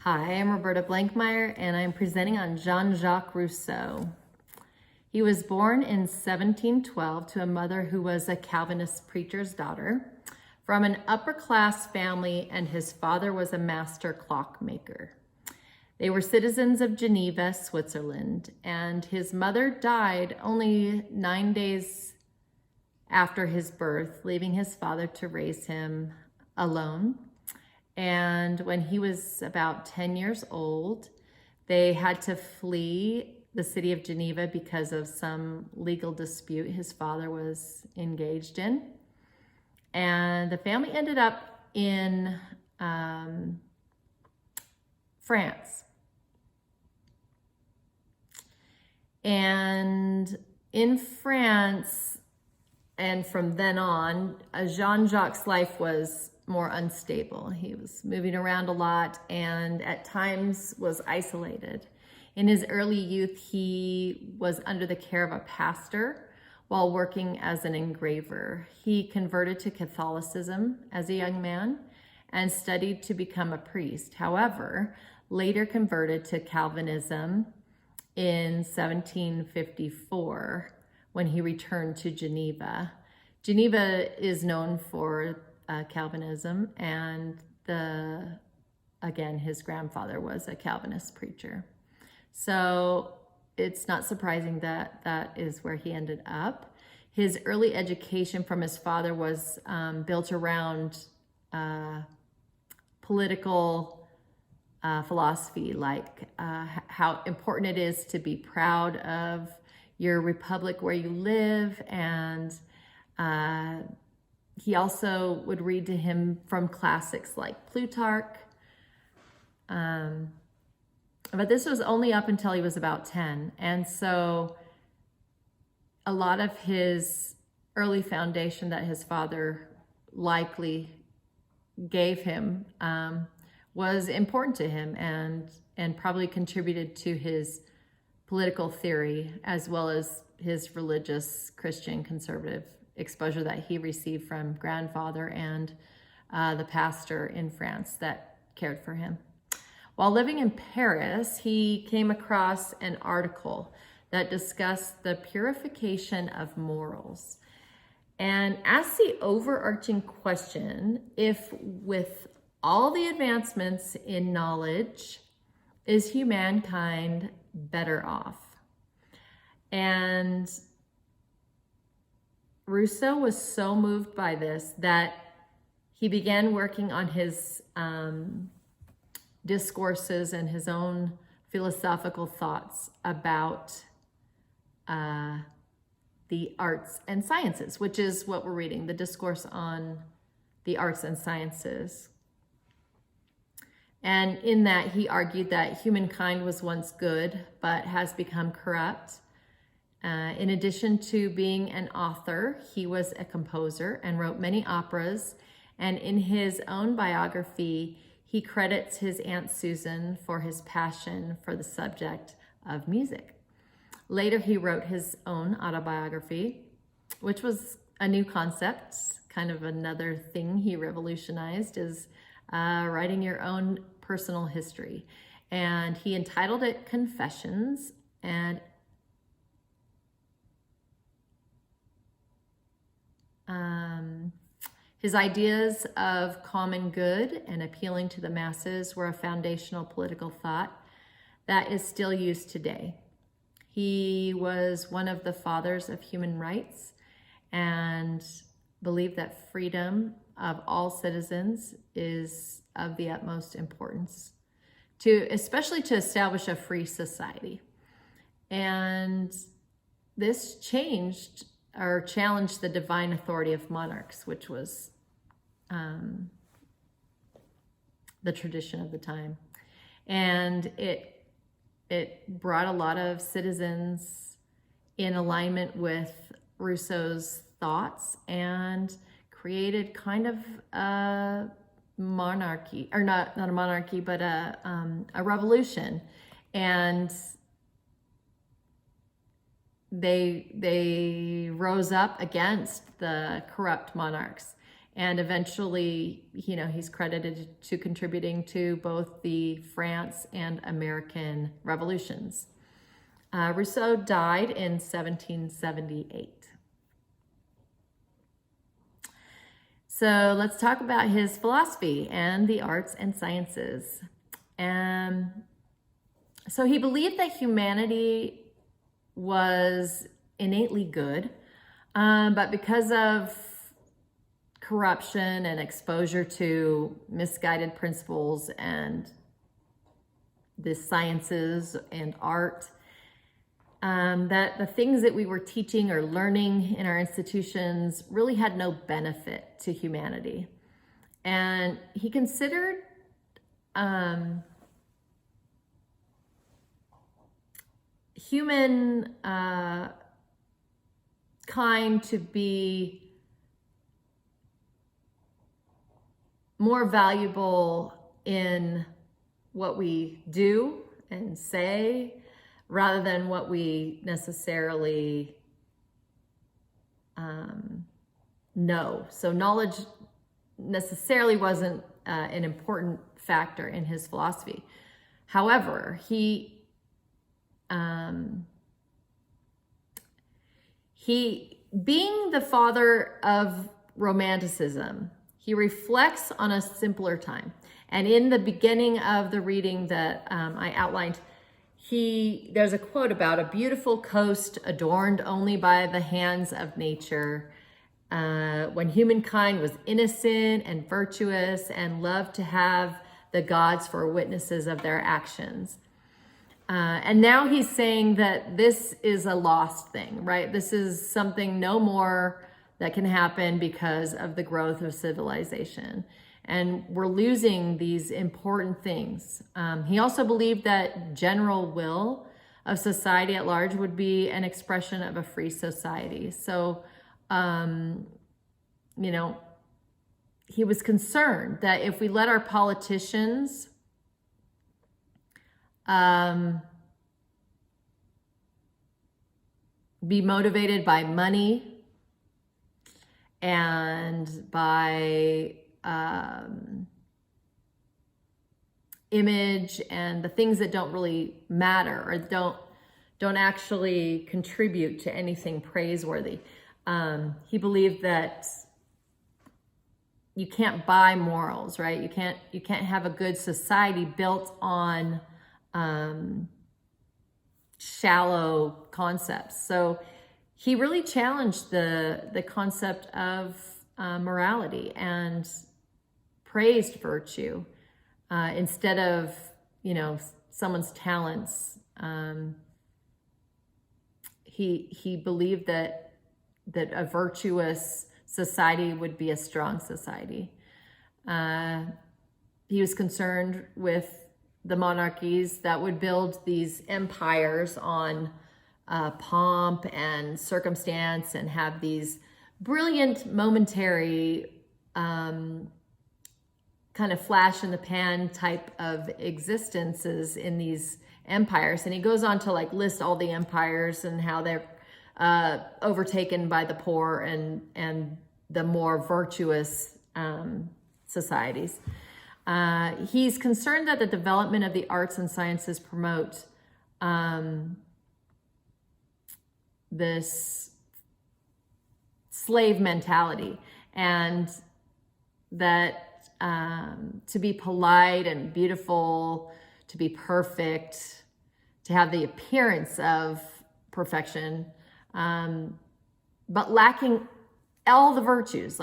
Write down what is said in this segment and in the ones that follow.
Hi, I'm Roberta Blankmeyer, and I'm presenting on Jean-Jacques Rousseau. He was born in 1712 to a mother who was a Calvinist preacher's daughter from an upper-class family, and his father was a master clockmaker. They were citizens of Geneva, Switzerland, and his mother died only 9 days after his birth, leaving his father to raise him alone. And when he was about 10 years old, they had to flee the city of Geneva because of some legal dispute his father was engaged in. And the family ended up in France. And in France, and from then on, Jean-Jacques' life was more unstable. He was moving around a lot and at times was isolated. In his early youth, he was under the care of a pastor while working as an engraver. He converted to Catholicism as a young man and studied to become a priest. However, later converted to Calvinism in 1754 when he returned to Geneva. Geneva is known for Calvinism, and again, his grandfather was a Calvinist preacher. So it's not surprising that that is where he ended up. His early education from his father was built around political philosophy, like how important it is to be proud of your republic where you live, and he also would read to him from classics like Plutarch. But this was only up until he was about 10. And so a lot of his early foundation that his father likely gave him was important to him and probably contributed to his political theory as well as his religious Christian conservative exposure that he received from grandfather and the pastor in France that cared for him. While living in Paris, he came across an article that discussed the purification of morals and asked the overarching question, if with all the advancements in knowledge, is humankind better off? And Rousseau was so moved by this that he began working on his discourses and his own philosophical thoughts about the arts and sciences, which is what we're reading, the discourse on the arts and sciences. And in that, he argued that humankind was once good, but has become corrupt. In addition to being an author, he was a composer and wrote many operas. And in his own biography, he credits his Aunt Susan for his passion for the subject of music. Later, he wrote his own autobiography, which was a new concept, kind of another thing he revolutionized, is writing your own personal history. And he entitled it Confessions, and his ideas of common good and appealing to the masses were a foundational political thought that is still used today. He was one of the fathers of human rights and believed that freedom of all citizens is of the utmost importance, especially to establish a free society. And this changed or challenged the divine authority of monarchs, which was the tradition of the time. And it brought a lot of citizens in alignment with Rousseau's thoughts and created kind of a monarchy, or not a monarchy, but a revolution. And they rose up against the corrupt monarchs. And eventually, he's credited to contributing to both the France and American revolutions. Rousseau died in 1778. So let's talk about his philosophy and the arts and sciences. So he believed that humanity was innately good, but because of corruption and exposure to misguided principles and the sciences and art, that the things that we were teaching or learning in our institutions really had no benefit to humanity. And he considered human kind to be more valuable in what we do and say rather than what we necessarily know. So knowledge necessarily wasn't an important factor in his philosophy. However, he being the father of Romanticism, he reflects on a simpler time. And in the beginning of the reading that I outlined, there's a quote about a beautiful coast adorned only by the hands of nature, when humankind was innocent and virtuous and loved to have the gods for witnesses of their actions. And now he's saying that this is a lost thing, right? This is something no more that can happen because of the growth of civilization. And we're losing these important things. He also believed that general will of society at large would be an expression of a free society. So, he was concerned that if we let our politicians be motivated by money and by image and the things that don't really matter or don't actually contribute to anything praiseworthy. He believed that you can't buy morals, right? You can't have a good society built on shallow concepts. So he really challenged the concept of morality and praised virtue instead of someone's talents. He believed that a virtuous society would be a strong society. He was concerned with the monarchies that would build these empires on pomp and circumstance and have these brilliant momentary kind of flash in the pan type of existences in these empires. And he goes on to list all the empires and how they're overtaken by the poor and the more virtuous societies. He's concerned that the development of the arts and sciences promote this slave mentality, and that to be polite and beautiful, to be perfect, to have the appearance of perfection, but lacking all the virtues.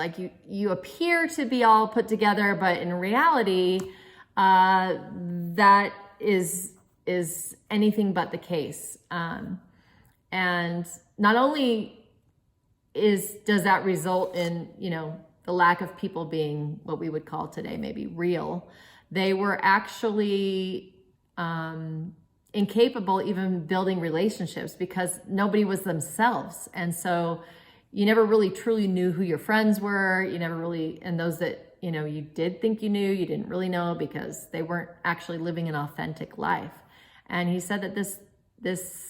You appear to be all put together, but in reality, that is anything but the case. And not only does that result in, the lack of people being what we would call today maybe real, they were actually incapable even building relationships because nobody was themselves. And so you never really truly knew who your friends were. You never really, and those that, you did think you knew, you didn't really know because they weren't actually living an authentic life. And he said that this